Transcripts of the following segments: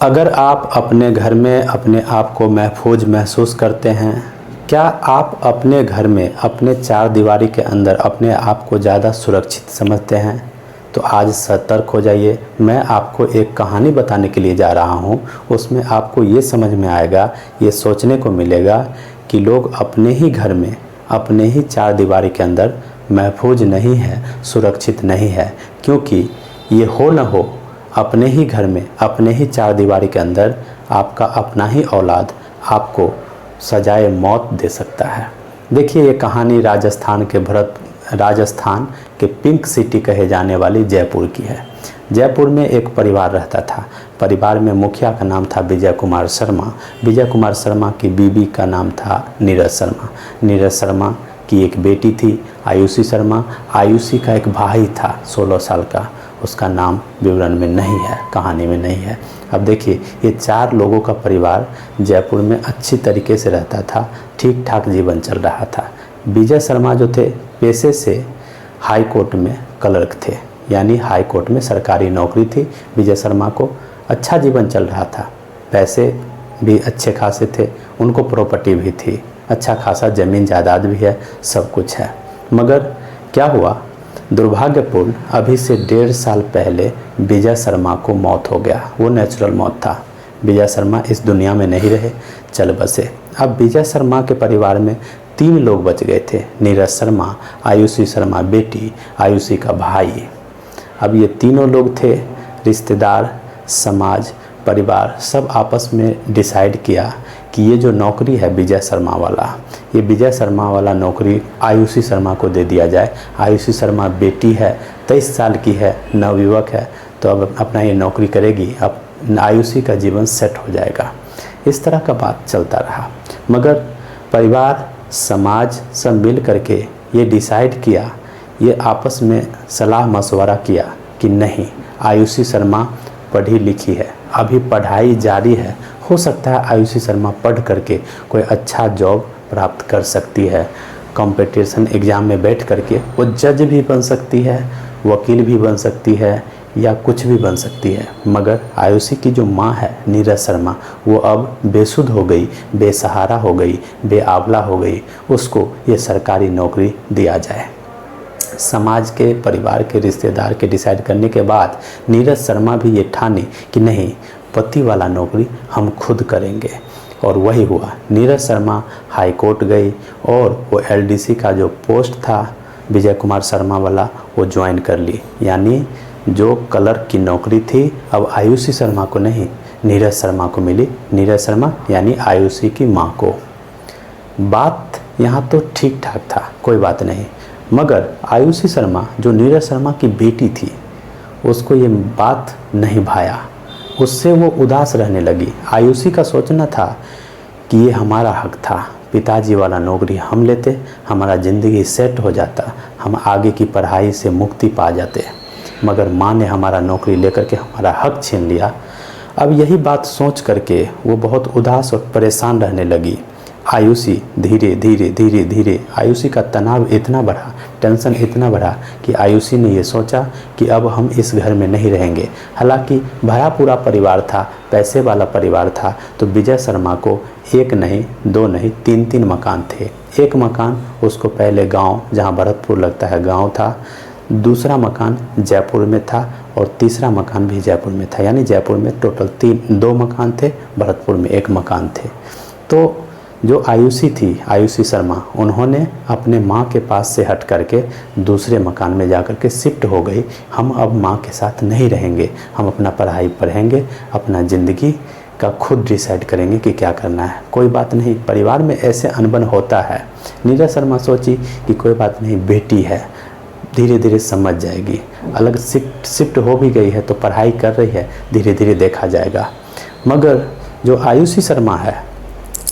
अगर आप अपने घर में अपने आप को महफूज महसूस करते हैं, क्या आप अपने घर में अपने चार दीवारी के अंदर अपने आप को ज़्यादा सुरक्षित समझते हैं? तो आज सतर्क हो जाइए। मैं आपको एक कहानी बताने के लिए जा रहा हूँ। उसमें आपको ये समझ में आएगा, ये सोचने को मिलेगा कि लोग अपने ही घर में अपने ही चार दीवारी के अंदर महफूज नहीं है, सुरक्षित नहीं है। क्योंकि ये हो न हो, अपने ही घर में अपने ही चार दीवारी के अंदर आपका अपना ही औलाद आपको सजाए मौत दे सकता है। देखिए, ये कहानी राजस्थान के पिंक सिटी कहे जाने वाली जयपुर की है। जयपुर में एक परिवार रहता था। परिवार में मुखिया का नाम था विजय कुमार शर्मा। विजय कुमार शर्मा की बीबी का नाम था नीरज शर्मा। नीरज शर्मा की एक बेटी थी आयुषी शर्मा। आयुषी का एक भाई था 16 साल का, उसका नाम विवरण में नहीं है, कहानी में नहीं है। अब देखिए, ये चार लोगों का परिवार जयपुर में अच्छी तरीके से रहता था, ठीक ठाक जीवन चल रहा था। विजय शर्मा जो थे, पेशे से हाई कोर्ट में क्लर्क थे, यानी हाई कोर्ट में सरकारी नौकरी थी। विजय शर्मा को अच्छा जीवन चल रहा था, पैसे भी अच्छे खासे थे, उनको प्रॉपर्टी भी थी, अच्छा खासा ज़मीन जायदाद भी है, सब कुछ है। मगर क्या हुआ, दुर्भाग्यपूर्ण अभी से 1.5 साल पहले विजय शर्मा को मौत हो गया। वो नेचुरल मौत था। विजय शर्मा इस दुनिया में नहीं रहे, चल बसे। अब विजय शर्मा के परिवार में 3 लोग बच गए थे, नीरज शर्मा, आयुषी शर्मा बेटी, आयुषी का भाई। अब ये तीनों लोग थे, रिश्तेदार, समाज, परिवार, सब आपस में डिसाइड किया कि ये जो नौकरी है विजय शर्मा वाला, ये विजय शर्मा वाला नौकरी आयुषी शर्मा को दे दिया जाए। आयुषी शर्मा बेटी है, 23 साल की है, नवयुवक है, तो अब अपना ये नौकरी करेगी, अब आयुषी का जीवन सेट हो जाएगा। इस तरह का बात चलता रहा। मगर परिवार, समाज सब मिल करके ये डिसाइड किया, ये आपस में सलाह मशवरा किया कि नहीं, आयुषी शर्मा पढ़ी लिखी है, अभी पढ़ाई जारी है, हो सकता है आयुषी शर्मा पढ़ करके कोई अच्छा जॉब प्राप्त कर सकती है। कंपटीशन एग्ज़ाम में बैठ करके वो जज भी बन सकती है, वकील भी बन सकती है, या कुछ भी बन सकती है। मगर आयुषी की जो माँ है नीरज शर्मा, वो अब बेसुध हो गई, बेसहारा हो गई, बेआवला हो गई। उसको ये सरकारी नौकरी दिया जाए। समाज के, परिवार के, रिश्तेदार के डिसाइड करने के बाद नीरज शर्मा भी ये ठानी कि नहीं, पति वाला नौकरी हम खुद करेंगे। और वही हुआ। नीरज शर्मा हाई कोर्ट गई और वो एलडीसी का जो पोस्ट था विजय कुमार शर्मा वाला, वो ज्वाइन कर ली। यानी जो क्लर्क की नौकरी थी अब आयुषी शर्मा को नहीं, नीरज शर्मा को मिली। नीरज शर्मा यानी आयुषी की माँ को। बात यहाँ तो ठीक ठाक था, कोई बात नहीं। मगर आयुषी शर्मा जो नीरज शर्मा की बेटी थी, उसको ये बात नहीं भाया, उससे वो उदास रहने लगी। आयुषी का सोचना था कि ये हमारा हक था, पिताजी वाला नौकरी हम लेते, हमारा ज़िंदगी सेट हो जाता, हम आगे की पढ़ाई से मुक्ति पा जाते। मगर माँ ने हमारा नौकरी लेकर के हमारा हक छीन लिया। अब यही बात सोच करके वो बहुत उदास और परेशान रहने लगी। आयुषी धीरे धीरे धीरे धीरे, आयुषी का तनाव इतना बढ़ा, टेंशन इतना बढ़ा कि आयुषी ने ये सोचा कि अब हम इस घर में नहीं रहेंगे। हालांकि भरा पूरा परिवार था, पैसे वाला परिवार था, तो विजय शर्मा को 1 नहीं, 2 नहीं, 3 मकान थे। एक मकान उसको पहले गांव, जहां भरतपुर लगता है, गांव था। दूसरा मकान जयपुर में था और तीसरा मकान भी जयपुर में था। यानी जयपुर में टोटल 2 मकान थे, भरतपुर में 1 मकान थे। तो जो आयुषी थी, आयुषी शर्मा, उन्होंने अपने माँ के पास से हट करके दूसरे मकान में जा कर के शिफ्ट हो गई। हम अब माँ के साथ नहीं रहेंगे, हम अपना पढ़ाई पढ़ेंगे, अपना ज़िंदगी का खुद डिसाइड करेंगे कि क्या करना है। कोई बात नहीं, परिवार में ऐसे अनबन होता है। नीरज शर्मा सोची कि कोई बात नहीं, बेटी है, धीरे धीरे समझ जाएगी। अलग शिफ्ट हो भी गई है तो पढ़ाई कर रही है, धीरे धीरे देखा जाएगा। मगर जो आयुषी शर्मा है,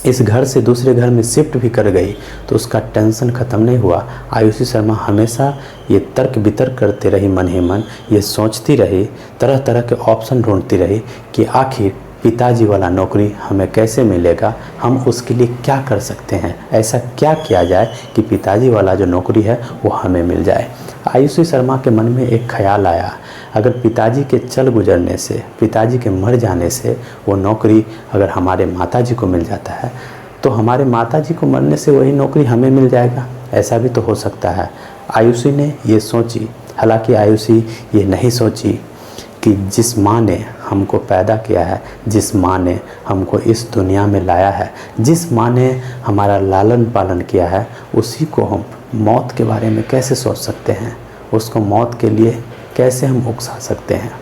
इस घर से दूसरे घर में शिफ्ट भी कर गई तो उसका टेंशन ख़त्म नहीं हुआ। आयुषी शर्मा हमेशा ये तर्क वितर्क करते रही, मन ही मन ये सोचती रही, तरह तरह के ऑप्शन ढूंढती रही कि आखिर पिताजी वाला नौकरी हमें कैसे मिलेगा, हम उसके लिए क्या कर सकते हैं, ऐसा क्या किया जाए कि पिताजी वाला जो नौकरी है वो हमें मिल जाए। आयुषी शर्मा के मन में एक ख्याल आया, अगर पिताजी के चल गुजरने से, पिताजी के मर जाने से वो नौकरी अगर हमारे माताजी को मिल जाता है तो हमारे माताजी को मरने से वही नौकरी हमें मिल जाएगा, ऐसा भी तो हो सकता है। आयुषी ने ये सोची। हालांकि आयुषी ये नहीं सोची कि जिस माँ ने हमको पैदा किया है, जिस माँ ने हमको इस दुनिया में लाया है, जिस माँ ने हमारा लालन पालन किया है, उसी को हम मौत के बारे में कैसे सोच सकते हैं, उसको मौत के लिए कैसे हम उकसा सकते हैं।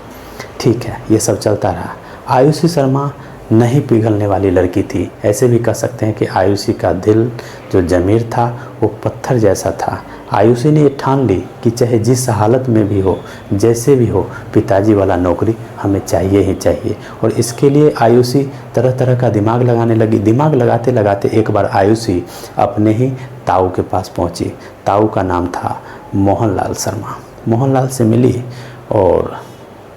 ठीक है, ये सब चलता रहा। आयुषी शर्मा नहीं पिघलने वाली लड़की थी। ऐसे भी कह सकते हैं कि आयुषी का दिल जो ज़मीर था वो पत्थर जैसा था। आयुषी ने ये ठान ली कि चाहे जिस हालत में भी हो, जैसे भी हो, पिताजी वाला नौकरी हमें चाहिए ही चाहिए। और इसके लिए आयुषी तरह तरह का दिमाग लगाने लगी। दिमाग लगाते लगाते एक बार आयुषी अपने ही ताऊ के पास पहुंची। ताऊ का नाम था मोहनलाल शर्मा। मोहनलाल से मिली और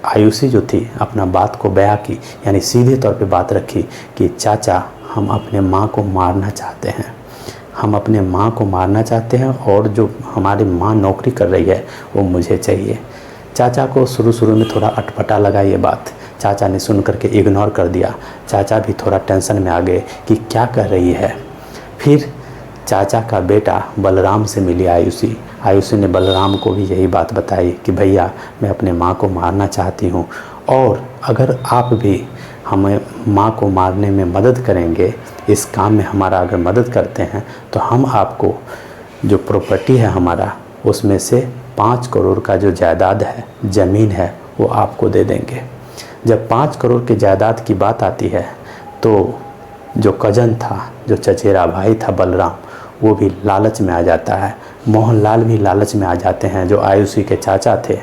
आयुषी जो थी अपना बात को बयां की, यानी सीधे तौर पे बात रखी कि चाचा, हम अपने माँ को मारना चाहते हैं, हम अपने माँ को मारना चाहते हैं और जो हमारी माँ नौकरी कर रही है वो मुझे चाहिए। चाचा को शुरू में थोड़ा अटपटा लगा ये बात। चाचा ने सुन करके इग्नोर कर दिया। चाचा भी थोड़ा टेंशन में आ गए कि क्या कर रही है। फिर चाचा का बेटा बलराम से मिली आयुषी। आयुषी ने बलराम को भी यही बात बताई कि भैया, मैं अपने माँ को मारना चाहती हूँ और अगर आप भी हमें माँ को मारने में मदद करेंगे, इस काम में हमारा अगर मदद करते हैं तो हम आपको जो प्रॉपर्टी है हमारा, उसमें से 5 करोड़ का जो जायदाद है, ज़मीन है, वो आपको दे देंगे। जब 5 करोड़ के जायदाद की बात आती है तो जो कजन था, जो चचेरा भाई था बलराम, वो भी लालच में आ जाता है। मोहनलाल भी लालच में आ जाते हैं, जो आयुषी के चाचा थे।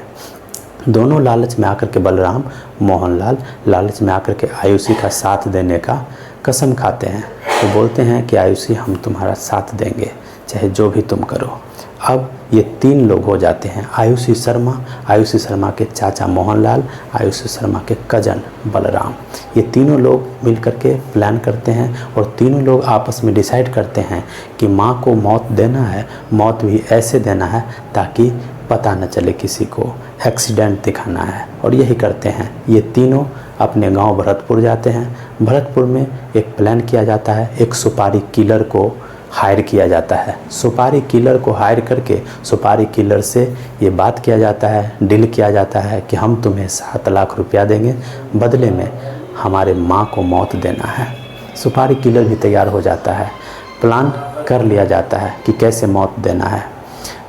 दोनों लालच में आकर के, बलराम, मोहनलाल लालच में आकर के आयुषी का साथ देने का कसम खाते हैं। तो बोलते हैं कि आयुषी, हम तुम्हारा साथ देंगे, चाहे जो भी तुम करो। अब ये 3 लोग हो जाते हैं, आयुषी शर्मा के चाचा मोहनलाल, आयुषी शर्मा के कजन बलराम। ये तीनों लोग मिलकर के प्लान करते हैं और तीनों लोग आपस में डिसाइड करते हैं कि माँ को मौत देना है, मौत भी ऐसे देना है ताकि पता न चले किसी को, एक्सीडेंट दिखाना है। और यही करते हैं। ये तीनों अपने गांव भरतपुर जाते हैं। भरतपुर में एक प्लान किया जाता है, एक सुपारी किलर को हायर किया जाता है। सुपारी किलर को हायर करके सुपारी किलर से ये बात किया जाता है, डील किया जाता है कि हम तुम्हें 7 लाख रुपया देंगे, बदले में हमारे माँ को मौत देना है। सुपारी किलर भी तैयार हो जाता है, प्लान कर लिया जाता है कि कैसे मौत देना है।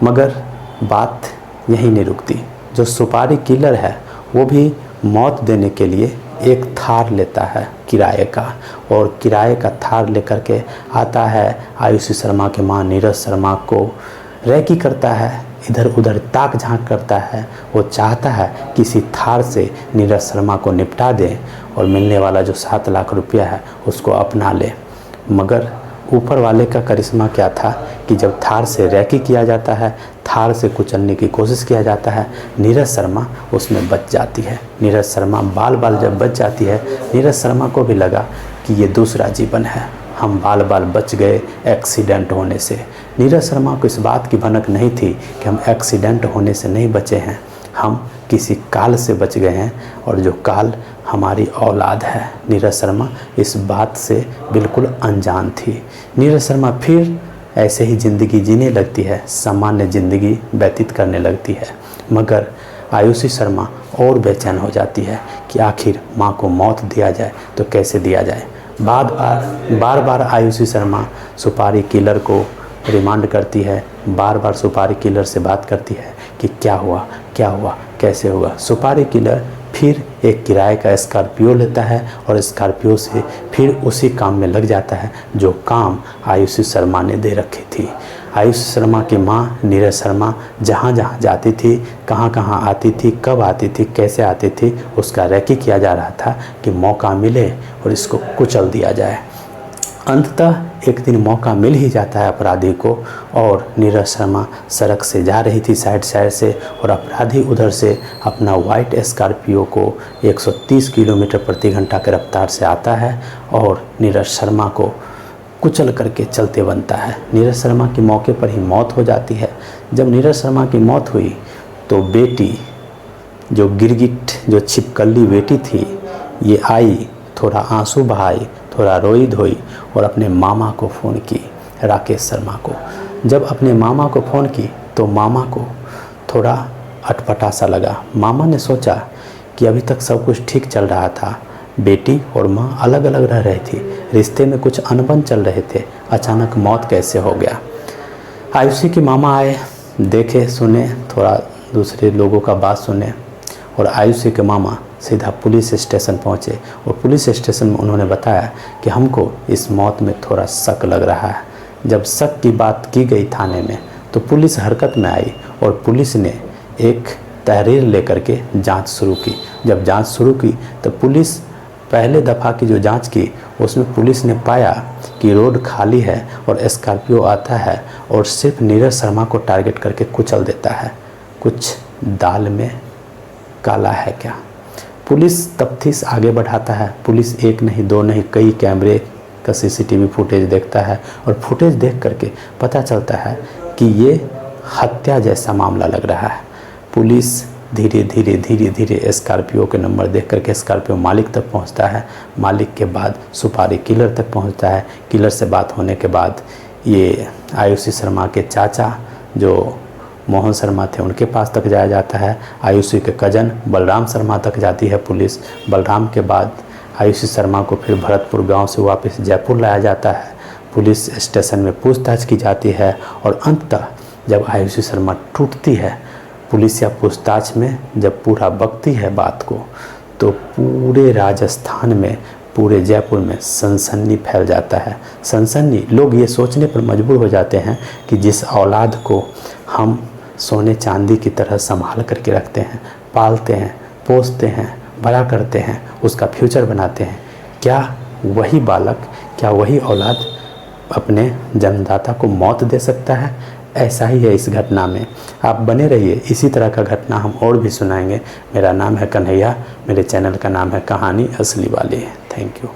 मगर बात यहीं नहीं रुकती। जो सुपारी किलर है वो भी मौत देने के लिए एक थार लेता है किराए का, और किराए का थार लेकर के आता है। आयुषी शर्मा के माँ नीरज शर्मा को रैकी करता है, इधर उधर ताक झांक करता है। वो चाहता है किसी थार से नीरज शर्मा को निपटा दे और मिलने वाला जो 7 लाख रुपया है उसको अपना ले। मगर ऊपर वाले का करिश्मा क्या था कि जब थार से रैकी किया जाता है, थार से कुचलने की कोशिश किया जाता है, नीरज शर्मा उसमें बच जाती है। नीरज शर्मा बाल जब बच जाती है, नीरज शर्मा को भी लगा कि ये दूसरा जीवन है, हम बाल बच गए एक्सीडेंट होने से। नीरज शर्मा को इस बात की भनक नहीं थी कि हम एक्सीडेंट होने से नहीं बचे हैं, हम किसी काल से बच गए हैं, और जो काल हमारी औलाद है। नीरज शर्मा इस बात से बिल्कुल अनजान थी। नीरज शर्मा फिर ऐसे ही ज़िंदगी जीने लगती है, सामान्य ज़िंदगी व्यतीत करने लगती है। मगर आयुषी शर्मा और बेचैन हो जाती है कि आखिर माँ को मौत दिया जाए तो कैसे दिया जाए। बार बार आयुषी शर्मा सुपारी किलर को रिमांड करती है, बार बार सुपारी किलर से बात करती है कि क्या हुआ, कैसे होगा। सुपारी किलर फिर एक किराए का स्कॉर्पियो लेता है और स्कॉर्पियो से फिर उसी काम में लग जाता है जो काम आयुषी शर्मा ने दे रखी थी। आयुषी शर्मा की माँ नीरज शर्मा जहाँ जहाँ जाती थी, कहाँ कहाँ आती थी, कब आती थी, कैसे आती थी, उसका रैकी किया जा रहा था कि मौका मिले और इसको कुचल दिया जाए। अंततः एक दिन मौका मिल ही जाता है अपराधी को, और नीरज शर्मा सड़क से जा रही थी साइड से, और अपराधी उधर से अपना वाइट स्कॉर्पियो को 130 किलोमीटर प्रति घंटा की रफ्तार से आता है और नीरज शर्मा को कुचल करके चलते बनता है। नीरज शर्मा की मौके पर ही मौत हो जाती है। जब नीरज शर्मा की मौत हुई तो बेटी, जो गिरगिट, जो छिपकली बेटी थी, ये आई, थोड़ा आंसू बहाई, थोड़ा रोई धोई और अपने मामा को फ़ोन की, राकेश शर्मा को। जब अपने मामा को फ़ोन की तो मामा को थोड़ा अटपटा सा लगा। मामा ने सोचा कि अभी तक सब कुछ ठीक चल रहा था, बेटी और माँ अलग अलग रह रही थी, रिश्ते में कुछ अनबन चल रहे थे, अचानक मौत कैसे हो गया। आयुषी के मामा आए, देखे सुने, थोड़ा दूसरे लोगों का बात सुने, और आयुषी के मामा सीधा पुलिस स्टेशन पहुँचे और पुलिस स्टेशन में उन्होंने बताया कि हमको इस मौत में थोड़ा शक लग रहा है। जब शक की बात की गई थाने में तो पुलिस हरकत में आई और पुलिस ने एक तहरीर लेकर के जांच शुरू की। जब जांच शुरू की तो पुलिस पहले दफ़ा की जो जांच की उसमें पुलिस ने पाया कि रोड खाली है और स्कॉर्पियो आता है और सिर्फ नीरज शर्मा को टारगेट करके कुचल देता है। कुछ दाल में काला है क्या? पुलिस तफ्तीश आगे बढ़ाता है। पुलिस एक नहीं, दो नहीं, कई कैमरे का सीसीटीवी फुटेज देखता है और फुटेज देख करके पता चलता है कि ये हत्या जैसा मामला लग रहा है। पुलिस धीरे धीरे स्कॉर्पियो के नंबर देख करके स्कॉर्पियो मालिक तक पहुंचता है। मालिक के बाद सुपारी किलर तक पहुंचता है। किलर से बात होने के बाद ये आयुषी शर्मा के चाचा जो मोहन शर्मा थे उनके पास तक जाया जाता है। आयुषी के कजन बलराम शर्मा तक जाती है पुलिस। बलराम के बाद आयुषी शर्मा को फिर भरतपुर गांव से वापस जयपुर लाया जाता है। पुलिस स्टेशन में पूछताछ की जाती है और अंततः जब आयुषी शर्मा टूटती है, पुलिस या पूछताछ में जब पूरा बकती है बात को, तो पूरे राजस्थान में, पूरे जयपुर में सनसनी फैल जाता है। सनसनी, लोग ये सोचने पर मजबूर हो जाते हैं कि जिस औलाद को हम सोने चांदी की तरह संभाल करके रखते हैं, पालते हैं, पोसते हैं, बड़ा करते हैं, उसका फ्यूचर बनाते हैं, क्या वही बालक, क्या वही औलाद अपने जन्मदाता को मौत दे सकता है? ऐसा ही है इस घटना में। आप बने रहिए, इसी तरह का घटना हम और भी सुनाएंगे। मेरा नाम है कन्हैया, मेरे चैनल का नाम है कहानी असली वाली। Thank you.